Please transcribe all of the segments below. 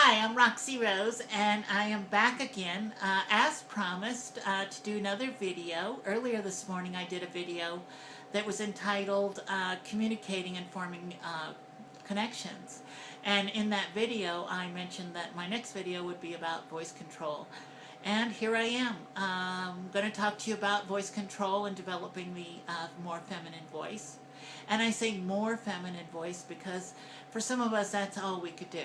Hi, I'm Roxy Rose, and I am back again, as promised, to do another video. Earlier this morning I did a video that was entitled Communicating and Forming Connections. And in that video I mentioned that my next video would be about voice control. And here I am. I'm going to talk to you about voice control and developing the more feminine voice. And I say more feminine voice because for some of us that's all we could do.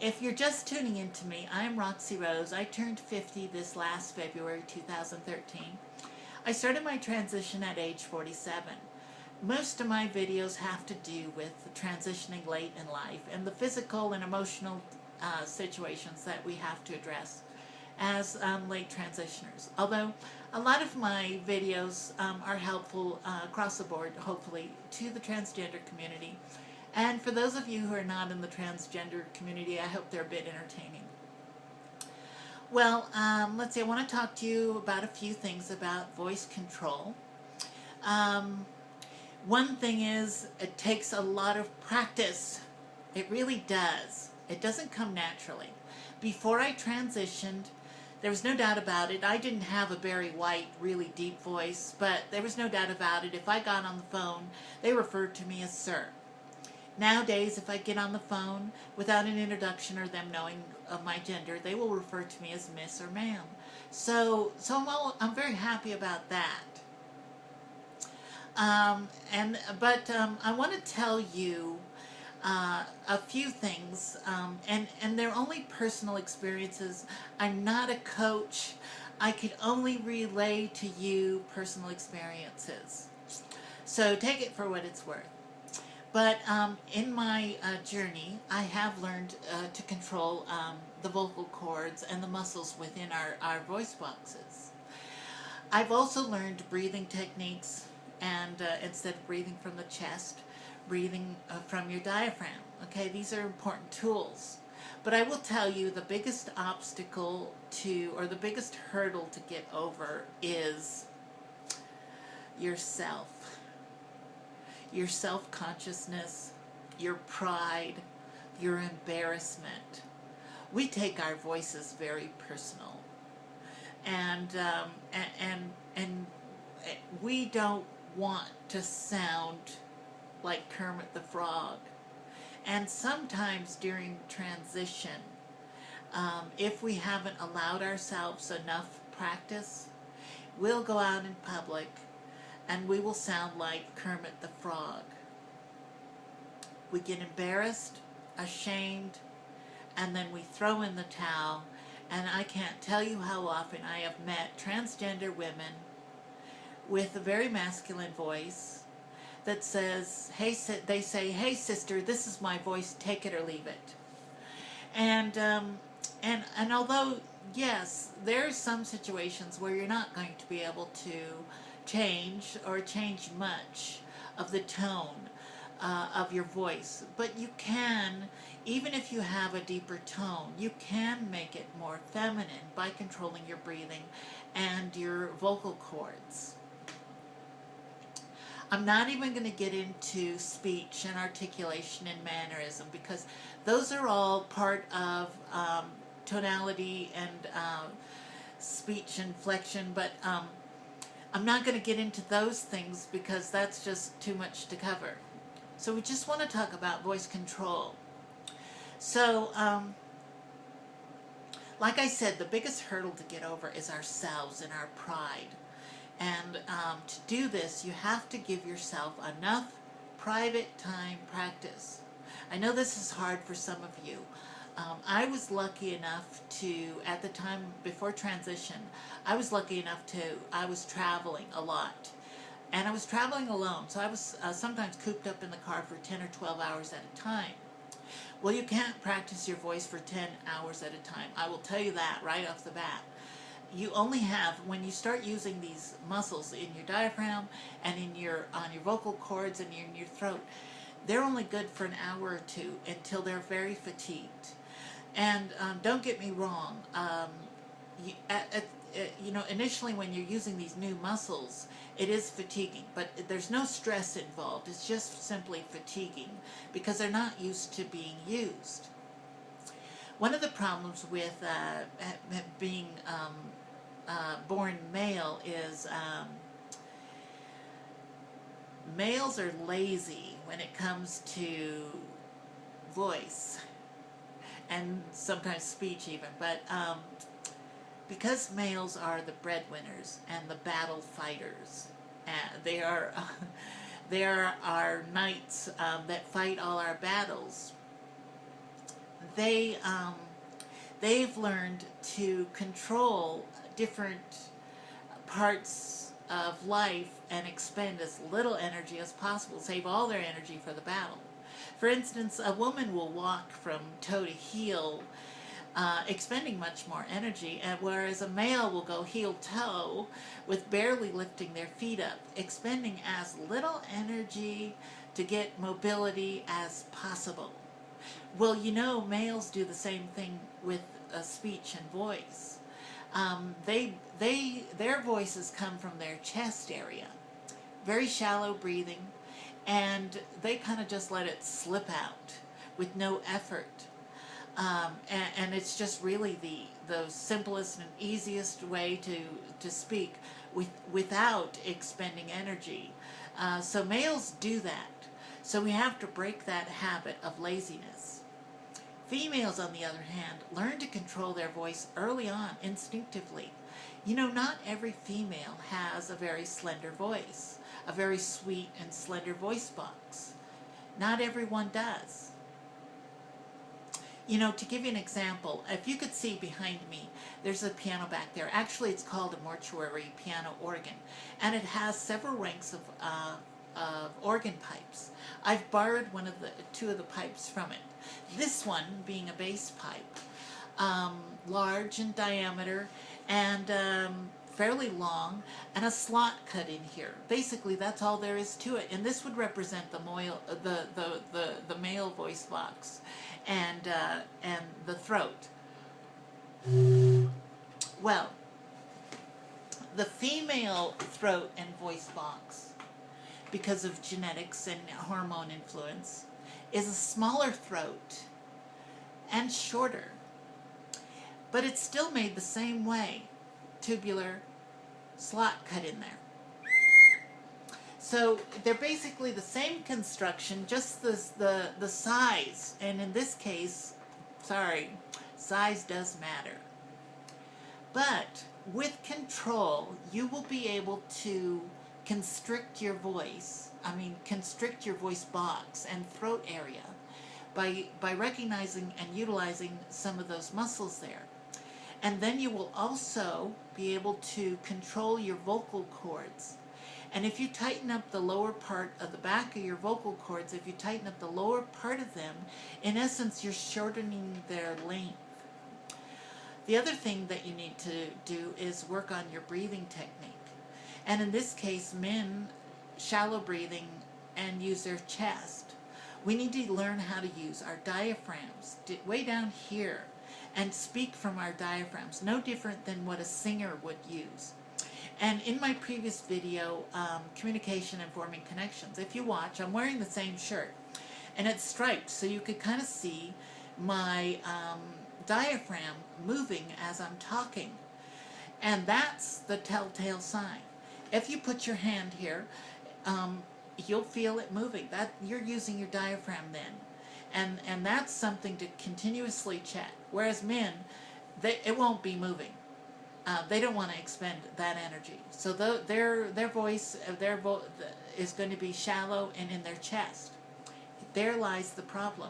If you're just tuning in to me, I'm Roxy Rose. I turned 50 this last February 2013. I started my transition at age 47. Most of my videos have to do with transitioning late in life and the physical and emotional situations that we have to address as late transitioners. Although a lot of my videos are helpful across the board, hopefully, to the transgender community. And for those of you who are not in the transgender community, I hope they're a bit entertaining. Well, let's see, I want to talk to you about a few things about voice control. One thing is, it takes a lot of practice. It really does. It doesn't come naturally. Before I transitioned, there was no doubt about it. I didn't have a Barry White, really deep voice, but there was no doubt about it. If I got on the phone, they referred to me as sir. Nowadays, if I get on the phone without an introduction or them knowing of my gender, they will refer to me as miss or ma'am. So I'm very happy about that. I want to tell you a few things, and they're only personal experiences. I'm not a coach. I could only relay to you personal experiences. So take it for what it's worth. But in my journey, I have learned to control the vocal cords and the muscles within our voice boxes. I've also learned breathing techniques, and instead of breathing from the chest, breathing from your diaphragm. Okay, these are important tools. But I will tell you the biggest obstacle or the biggest hurdle to get over is yourself. Your self-consciousness, your pride, your embarrassment. We take our voices very personal, and we don't want to sound like Kermit the Frog. And sometimes during transition, if we haven't allowed ourselves enough practice, we'll go out in public and we will sound like Kermit the Frog. We get embarrassed, ashamed, and then we throw in the towel. And I can't tell you how often I have met transgender women with a very masculine voice that says, "Hey," they say, "Hey sister, this is my voice, take it or leave it." And although, yes, there are some situations where you're not going to be able to change much of the tone of your voice, but you can, even if you have a deeper tone, you can make it more feminine by controlling your breathing and your vocal cords. I'm not even going to get into speech and articulation and mannerism because those are all part of tonality and speech inflection, but I'm not going to get into those things because that's just too much to cover. So we just want to talk about voice control. So, like I said, the biggest hurdle to get over is ourselves and our pride. And to do this, you have to give yourself enough private time practice. I know this is hard for some of you. I was lucky enough to, at the time before transition, I was traveling a lot. And I was traveling alone, so I was sometimes cooped up in the car for 10 or 12 hours at a time. Well, you can't practice your voice for 10 hours at a time. I will tell you that right off the bat. You only have, when you start using these muscles in your diaphragm and on your vocal cords and in your throat, they're only good for an hour or two until they're very fatigued. And don't get me wrong, initially when you're using these new muscles, it is fatiguing, but there's no stress involved. It's just simply fatiguing because they're not used to being used. One of the problems with being born male is males are lazy when it comes to voice and sometimes speech even, but because males are the breadwinners and the battle fighters, they are they are our knights that fight all our battles. They've learned to control different parts of life and expend as little energy as possible, save all their energy for the battle. For instance, a woman will walk from toe to heel, expending much more energy, whereas a male will go heel toe with barely lifting their feet up, expending as little energy to get mobility as possible. Well, you know, males do the same thing with speech and voice. Their voices come from their chest area, very shallow breathing, and they kind of just let it slip out with no effort. And it's just really the simplest and easiest way to speak without expending energy. So males do that. So we have to break that habit of laziness. Females, on the other hand, learn to control their voice early on, instinctively. You know, not every female has a very slender voice, a very sweet and slender voice box. Not everyone does. You know, to give you an example, if you could see behind me, there's a piano back there. Actually, it's called a mortuary piano organ, and it has several ranks of organ pipes. I've borrowed two of the pipes from it. This one being a bass pipe, large in diameter and fairly long, and a slot cut in here. Basically, that's all there is to it. And this would represent the male voice box and the throat. Well, the female throat and voice box, because of genetics and hormone influence, is a smaller throat and shorter. But it's still made the same way. Tubular slot cut in there. So they're basically the same construction, just the size. And in this case, sorry, size does matter. But with control, you will be able to constrict your voice, constrict your voice box and throat area by recognizing and utilizing some of those muscles there. And then you will also be able to control your vocal cords. And if you tighten up the lower part of the back of your vocal cords, if you tighten up the lower part of them, in essence, you're shortening their length. The other thing that you need to do is work on your breathing technique. And in this case, men shallow breathing and use their chest. We need to learn how to use our diaphragms way down here and speak from our diaphragms, no different than what a singer would use. And in my previous video, Communication and Forming Connections, if you watch, I'm wearing the same shirt. And it's striped, so you could kind of see my diaphragm moving as I'm talking. And that's the telltale sign. If you put your hand here, you'll feel it moving. You're using your diaphragm then. And that's something to continuously check. Whereas men, it won't be moving. They don't want to expend that energy. So their voice is going to be shallow and in their chest. There lies the problem.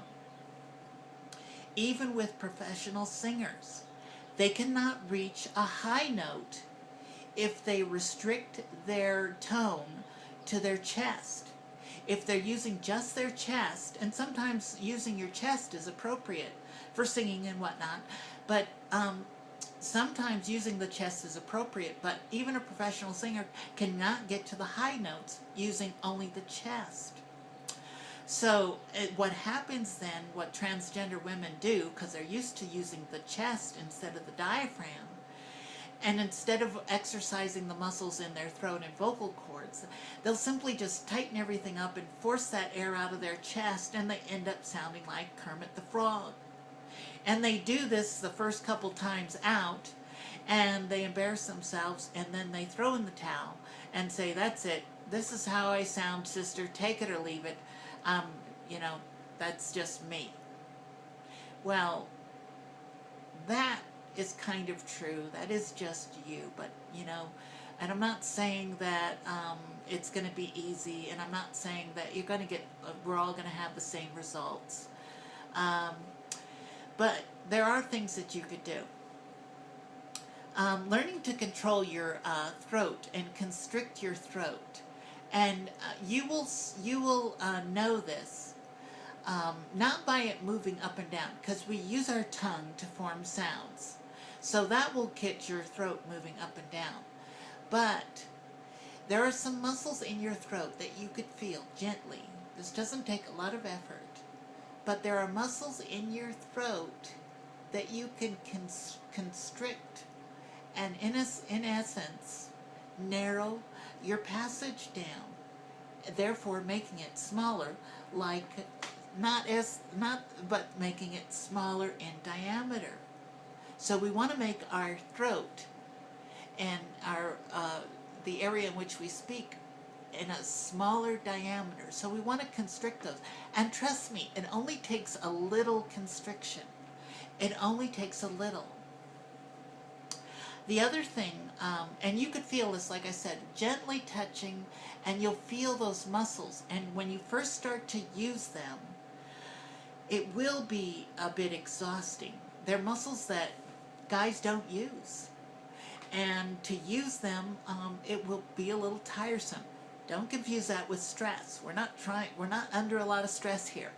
Even with professional singers, they cannot reach a high note if they restrict their tone to their chest. If they're using just their chest, and sometimes using your chest is appropriate for singing and whatnot, but sometimes using the chest is appropriate, but even a professional singer cannot get to the high notes using only the chest. So what happens then, what transgender women do, because they're used to using the chest instead of the diaphragm, and instead of exercising the muscles in their throat and vocal cords, they'll simply just tighten everything up and force that air out of their chest, and they end up sounding like Kermit the Frog. And they do this the first couple times out, and they embarrass themselves, and then they throw in the towel and say, that's it. This is how I sound, sister. Take it or leave it. You know, that's just me. Well, that is kind of true. That is just you. But, you know, and I'm not saying that it's going to be easy, and I'm not saying that you're going to get, we're all going to have the same results. But there are things that you could do. Learning to control your throat and constrict your throat. And you will know this, not by it moving up and down, because we use our tongue to form sounds. So that will get your throat moving up and down. But there are some muscles in your throat that you could feel gently. This doesn't take a lot of effort. But there are muscles in your throat that you can constrict and, in essence, narrow your passage down, therefore making it smaller, like but making it smaller in diameter. So we want to make our throat and our the area in which we speak in a smaller diameter. So we want to constrict those. And trust me, it only takes a little constriction. It only takes a little. The other thing, and you could feel this, like I said, gently touching, and you'll feel those muscles. And when you first start to use them, it will be a bit exhausting. They're muscles that guys don't use. And to use them, it will be a little tiresome. Don't confuse that with stress. We're not under a lot of stress here.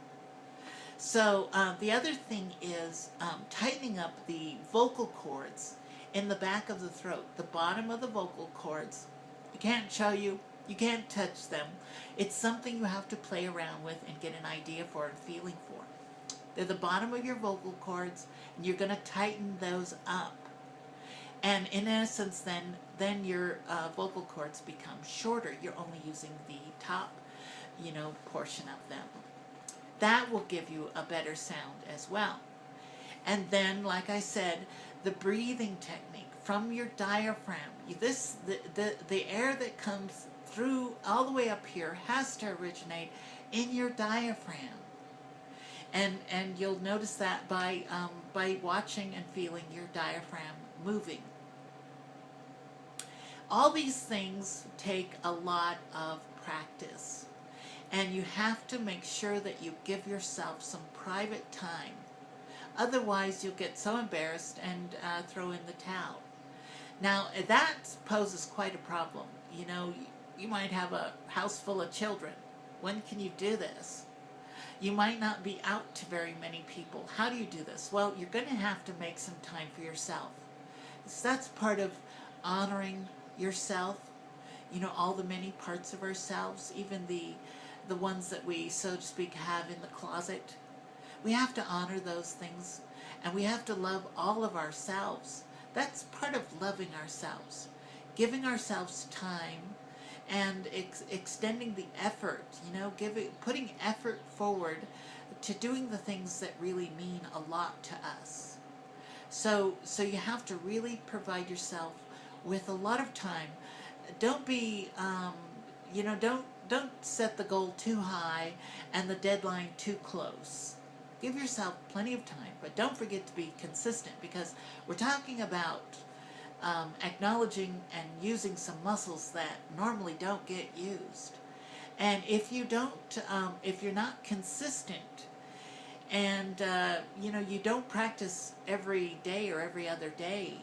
So the other thing is tightening up the vocal cords in the back of the throat, the bottom of the vocal cords. I can't show you. You can't touch them. It's something you have to play around with and get an idea for and feeling for. They're the bottom of your vocal cords, and you're going to tighten those up. And in essence, then your vocal cords become shorter. You're only using the top, portion of them. That will give you a better sound as well. And then, like I said, the breathing technique from your diaphragm. The air that comes through all the way up here has to originate in your diaphragm. And you'll notice that by watching and feeling your diaphragm moving. All these things take a lot of practice, and you have to make sure that you give yourself some private time. Otherwise, you'll get so embarrassed and throw in the towel. Now, that poses quite a problem. You might have a house full of children. When can you do this? You might not be out to very many people. How do you do this? Well, you're going to have to make some time for yourself. So that's part of honoring yourself, all the many parts of ourselves, even the ones that we, so to speak, have in the closet. We have to honor those things, and we have to love all of ourselves. That's part of loving ourselves, giving ourselves time and extending the effort, putting effort forward to doing the things that really mean a lot to us. So you have to really provide yourself with a lot of time. Don't be, don't set the goal too high and the deadline too close. Give yourself plenty of time, but don't forget to be consistent, because we're talking about acknowledging and using some muscles that normally don't get used. And if you don't, if you're not consistent, and you don't practice every day or every other day,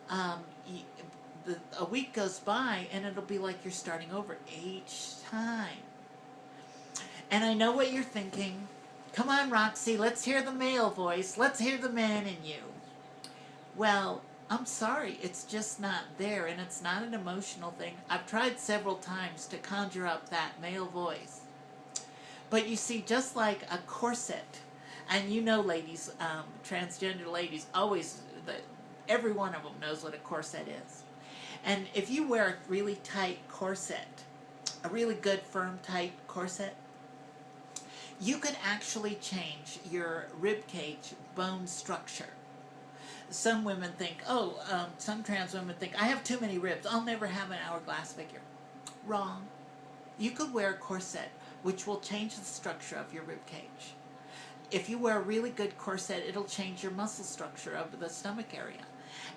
a week goes by and it'll be like you're starting over each time. And I know what you're thinking. Come on, Roxy, let's hear the male voice. Let's hear the man in you. Well, I'm sorry, it's just not there, and it's not an emotional thing. I've tried several times to conjure up that male voice. But you see, just like a corset, and ladies, transgender ladies, every one of them knows what a corset is. And if you wear a really tight corset, a really good, firm, tight corset, you could actually change your rib cage bone structure. Some women think, some trans women think, I have too many ribs, I'll never have an hourglass figure. Wrong. You could wear a corset, which will change the structure of your rib cage. If you wear a really good corset, it'll change your muscle structure of the stomach area.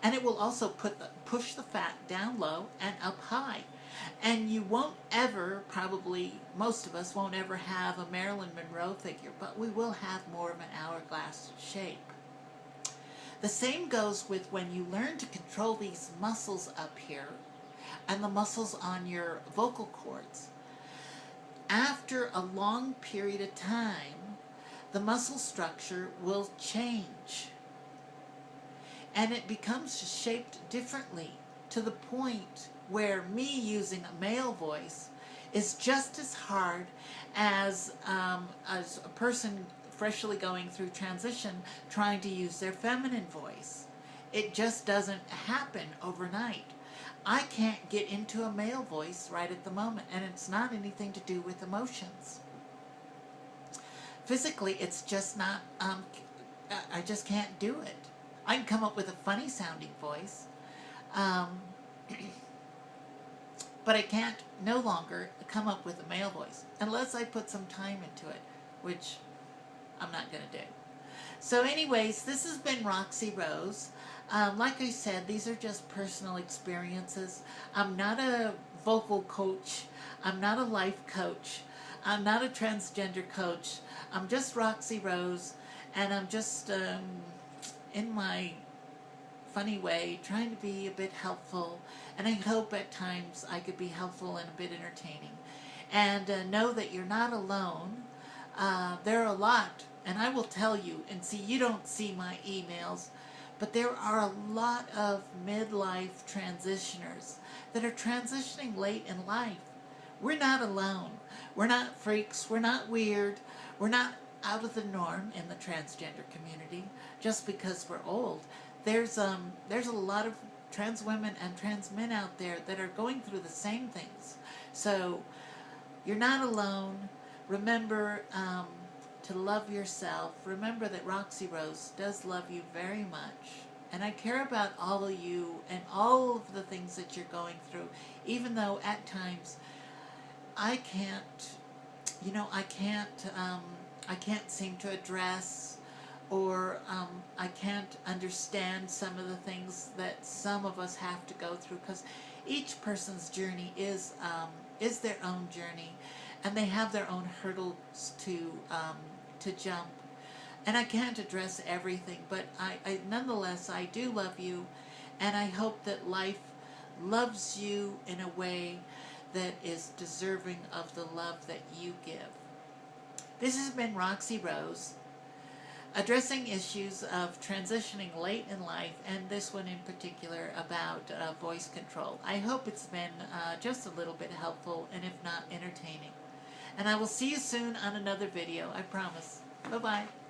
And it will also push the fat down low and up high. And you won't ever, probably most of us won't ever have a Marilyn Monroe figure, but we will have more of an hourglass shape. The same goes with when you learn to control these muscles up here and the muscles on your vocal cords. After a long period of time, the muscle structure will change. And it becomes shaped differently to the point where me using a male voice is just as hard as a person freshly going through transition trying to use their feminine voice. It just doesn't happen overnight. I can't get into a male voice right at the moment, and it's not anything to do with emotions. Physically, it's just not, I just can't do it. I can come up with a funny sounding voice, but I can't no longer come up with a male voice unless I put some time into it, which I'm not going to do. So anyways, this has been Roxy Rose. Like I said, these are just personal experiences. I'm not a vocal coach. I'm not a life coach. I'm not a transgender coach. I'm just Roxy Rose, and I'm just in my funny way trying to be a bit helpful, and I hope at times I could be helpful and a bit entertaining. And know that you're not alone. There are a lot, and I will tell you, and see, you don't see my emails, but there are a lot of midlife transitioners that are transitioning late in life. We're not alone. We're not freaks. We're not weird. We're not out of the norm in the transgender community just because we're old. There's a lot of trans women and trans men out there that are going through the same things. So you're not alone. Remember to love yourself. Remember that Roxy Rose does love you very much. And I care about all of you and all of the things that you're going through, even though at times I can't seem to address, or I can't understand some of the things that some of us have to go through, because each person's journey is their own journey, and they have their own hurdles to jump. And I can't address everything, but I nonetheless, I do love you, and I hope that life loves you in a way that is deserving of the love that you give. This has been Roxy Rose, addressing issues of transitioning late in life, and this one in particular about voice control. I hope it's been just a little bit helpful, and if not, entertaining. And I will see you soon on another video, I promise. Bye-bye.